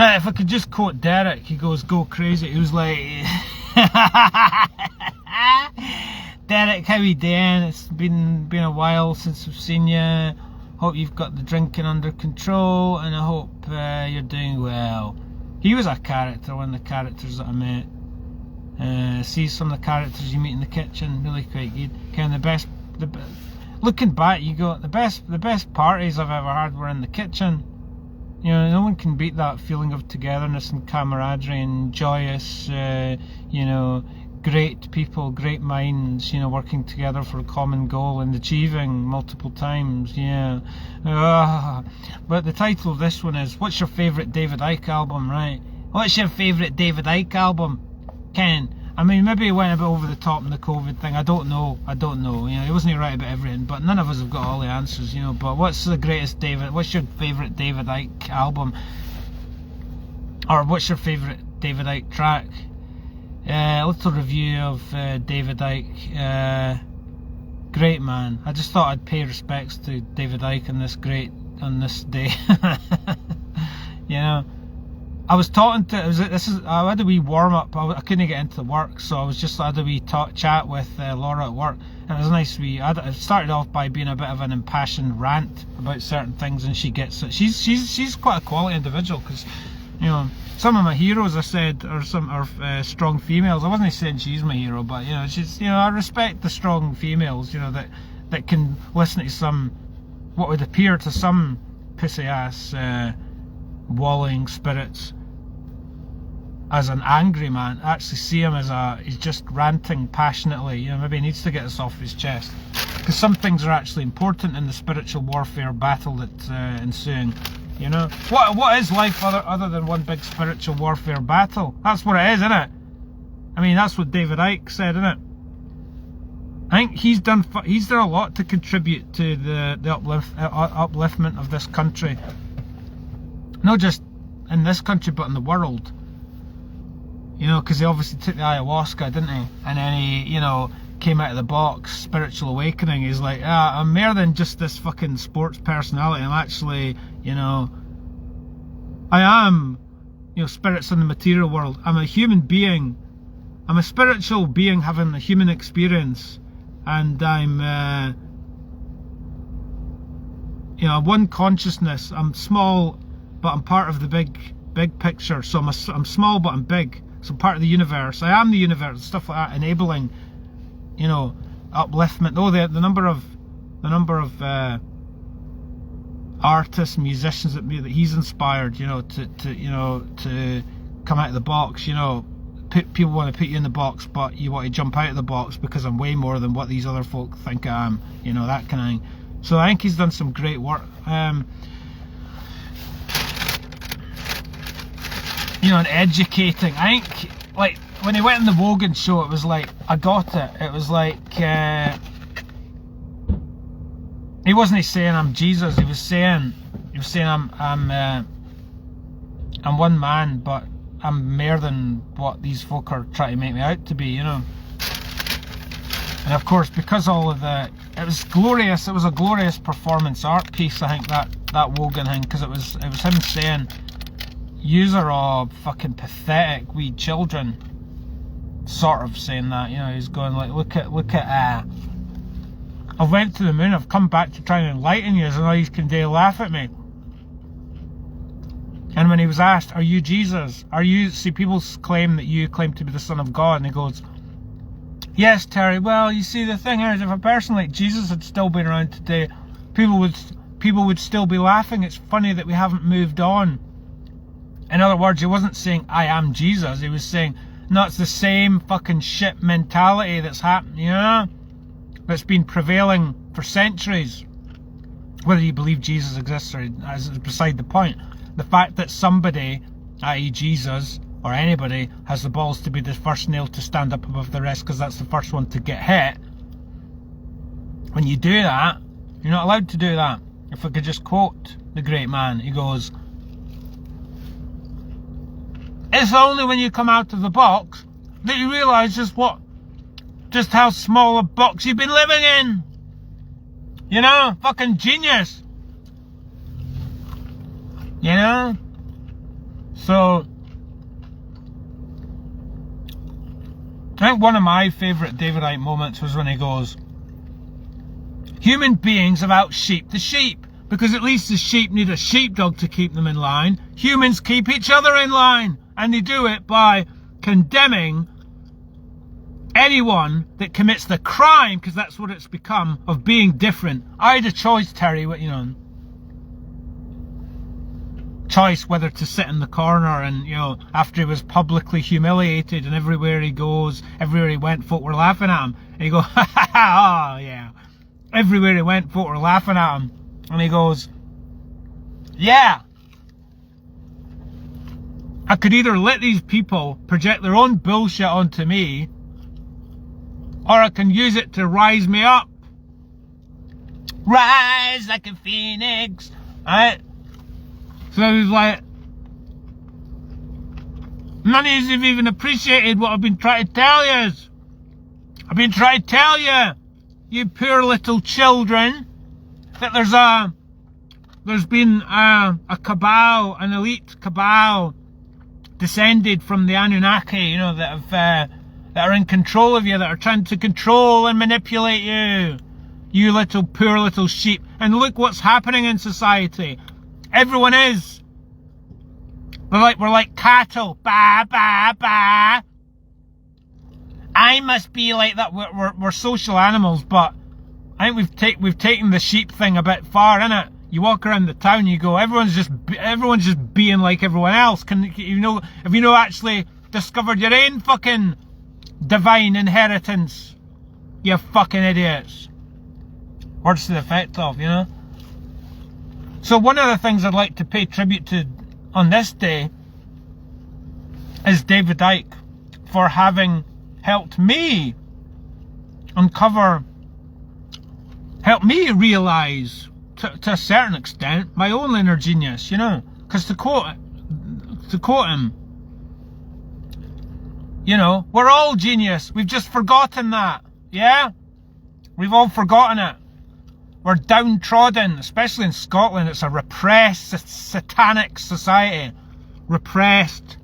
If I could just quote Derek, he goes, "Go crazy." He was like, Derek, how you doing? It's been a while since we've seen you. Hope you've got the drinking under control, and I hope you're doing well. He was a character, one of the characters that I met. See some of the characters you meet in the kitchen, really quite good. Kind of looking back, you go, the best parties I've ever had were in the kitchen. You know, no one can beat that feeling of togetherness and camaraderie and joyous, you know, great people, great minds, you know, working together for a common goal and achieving multiple times, yeah. But the title of this one is, what's your favourite David Icke album, right? What's your favourite David Icke album, Ken? I mean, maybe he went a bit over the top in the COVID thing, I don't know, you know, he wasn't right about everything, but none of us have got all the answers, you know. But what's your favourite David Icke album? Or what's your favourite David Icke track? Little review of David Icke. Great man. I just thought I'd pay respects to David Icke on this day. You know, I was talking to, I had a wee warm up. I couldn't get into the work, so I was just had a wee chat with Laura at work, and it was a nice wee. I started off by being a bit of an impassioned rant about certain things, and she gets it. She's quite a quality individual, because, you know, some of my heroes I said are strong females. I wasn't saying she's my hero, but, you know, she's, you know, I respect the strong females, you know, that can listen to some, what would appear to some pissy ass walling spirits as an angry man, actually see him as he's just ranting passionately. You know, maybe he needs to get this off his chest, because some things are actually important in the spiritual warfare battle that's ensuing. You know, what is life other than one big spiritual warfare battle? That's what it is, isn't it? I mean, that's what David Icke said, isn't it? I think he's done a lot to contribute to the upliftment of this country, not just in this country but in the world. You know, because he obviously took the ayahuasca, didn't he? And then he, you know, came out of the box, spiritual awakening. He's like, I'm more than just this fucking sports personality. I'm actually, you know, I am, you know, spirits in the material world. I'm a human being. I'm a spiritual being having a human experience, and I'm, you know, one consciousness. I'm small, but I'm part of the big picture. So I'm small, but I'm big. So I'm part of the universe. I am the universe. Stuff like that, enabling, you know, upliftment. Oh, the number of artists, musicians that he's inspired, you know, to come out of the box. You know, people want to put you in the box, but you want to jump out of the box because I'm way more than what these other folk think I am. You know, that kind of thing. So I think he's done some great work. You know, and educating. I think, like, when he went on the Wogan show, it was like, I got it. It was like, he wasn't saying I'm Jesus. He was saying I'm one man, but I'm more than what these folk are trying to make me out to be. You know. And of course, because all of it was glorious. It was a glorious performance art piece. I think that Wogan thing, because it was him saying, "Yous are all fucking pathetic wee children," sort of saying that, you know. He's going like, look at I've went to the moon, I've come back to try and enlighten you, and all you can do laugh at me. And when he was asked, are you Jesus? See, people claim that you claim to be the Son of God, and he goes, yes, Terry, well, you see, the thing is, if a person like Jesus had still been around today, people would still be laughing. It's funny that we haven't moved on. In other words, he wasn't saying, I am Jesus. He was saying, no, it's the same fucking shit mentality that's happening, you know? That's been prevailing for centuries. Whether you believe Jesus exists or is beside the point. The fact that somebody, i.e. Jesus, or anybody, has the balls to be the first nail to stand up above the rest because that's the first one to get hit. When you do that, you're not allowed to do that. If I could just quote the great man, he goes, it's only when you come out of the box that you realise just how small a box you've been living in. You know, fucking genius. You know? So, I think one of my favourite David Icke moments was when he goes, human beings have out-sheeped the sheep, because at least the sheep need a sheepdog to keep them in line. Humans keep each other in line, and they do it by condemning anyone that commits the crime, because that's what it's become, of being different. I had a choice, Terry, choice whether to sit in the corner and, after he was publicly humiliated and everywhere he goes, everywhere he went, folk were laughing at him. And he goes, ha ha ha, oh yeah. Everywhere he went, folk were laughing at him. And he goes, yeah. I could either let these people project their own bullshit onto me, or I can use it to rise me up. Rise like a phoenix. Alright? So he was like, none of you have even appreciated what I've been trying to tell you. I've been trying to tell you, you poor little children, that there's been a cabal, an elite cabal, descended from the Anunnaki, that are in control of you, that are trying to control and manipulate you. You little poor little sheep. And look what's happening in society. Everyone is. We're like cattle. Ba ba ba. I must be like that. We're social animals, but I think we've taken the sheep thing a bit far, innit? You walk around the town, you go, everyone's just being like everyone else. Have you actually discovered your own fucking divine inheritance? You fucking idiots. Words to the effect of, So one of the things I'd like to pay tribute to on this day is David Icke, for having helped me realise, to a certain extent, my own inner genius, because to quote him, we're all genius, we've just forgotten that, yeah? We've all forgotten it. We're downtrodden, especially in Scotland. It's a repressed, satanic society. Repressed.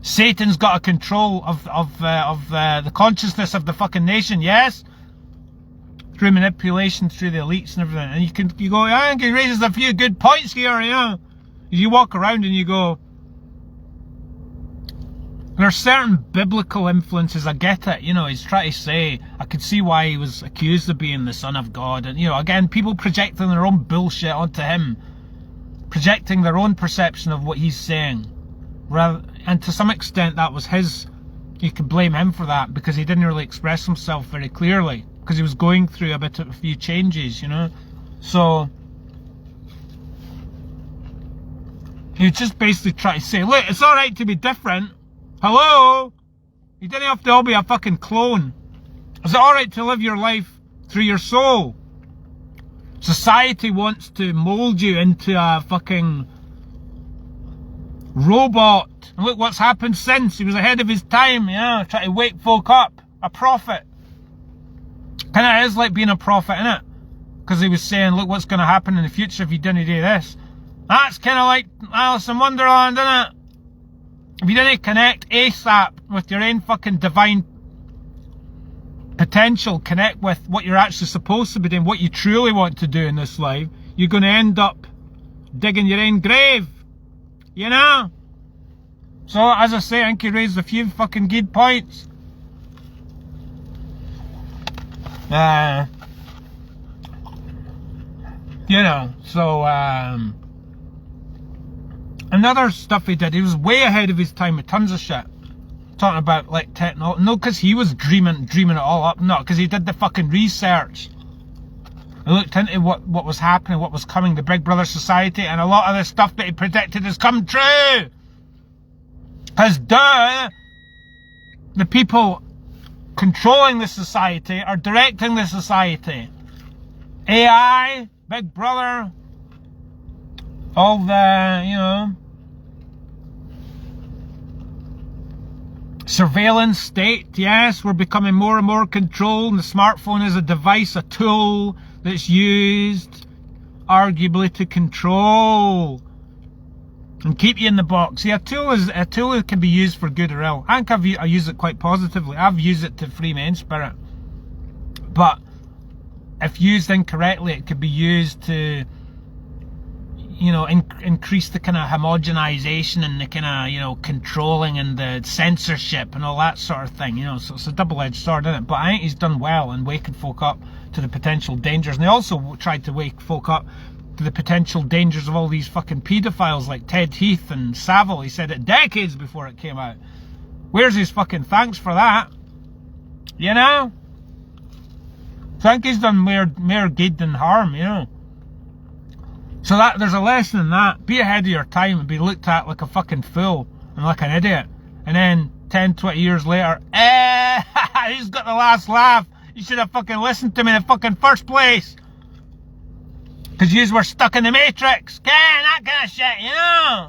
Satan's got a control of the consciousness of the fucking nation, yes? Through manipulation, through the elites and everything. And you go, I think he raises a few good points here, You walk around and you go, there are certain biblical influences, I get it, he's trying to say, I could see why he was accused of being the Son of God, and, again, people projecting their own bullshit onto him, projecting their own perception of what he's saying, and to some extent that was you could blame him for that, because he didn't really express himself very clearly, because he was going through a few changes, so he just basically tried to say, look, it's alright to be different. Hello? You didn't have to all be a fucking clone. Is it alright to live your life through your soul? Society wants to mould you into a fucking robot. And look what's happened since. He was ahead of his time, trying to wake folk up. A prophet. Kinda is like being a prophet, innit? Because he was saying, look what's going to happen in the future if you didn't do this. That's kinda like Alice in Wonderland, innit? If you didn't connect ASAP with your own fucking divine potential, connect with what you're actually supposed to be doing, what you truly want to do in this life, you're going to end up digging your own grave. So, as I say, I think he raised a few fucking good points. Another stuff he did, he was way ahead of his time with tons of shit. Talking about, like, technology. No, because he was dreaming it all up. No, because he did the fucking research. He looked into what was happening, what was coming, the Big Brother Society, and a lot of the stuff that he predicted has come true. Because, the people controlling the society are directing the society. AI, Big Brother, all the, surveillance state, yes, we're becoming more and more controlled, and the smartphone is a device, a tool that's used, arguably, to control and keep you in the box. See, a tool that can be used for good or ill. I think I use it quite positively. I've used it to free my own spirit. But if used incorrectly, it could be used to, you know, increase the kind of homogenization and the kind of, you know, controlling and the censorship and all that sort of thing, you know. So it's a double-edged sword, isn't it? But I think he's done well in waking folk up to the potential dangers. And they also tried to wake folk up to the potential dangers of all these fucking paedophiles like Ted Heath and Savile. He said it decades before it came out. Where's his fucking thanks for that? You know? I think he's done more good than harm, you know. So that there's a lesson in that. Be ahead of your time and be looked at like a fucking fool and like an idiot. And then 10, 20 years later, who's got the last laugh? You should have fucking listened to me in the fucking first place. Because yous were stuck in the Matrix. That kind of shit, you know.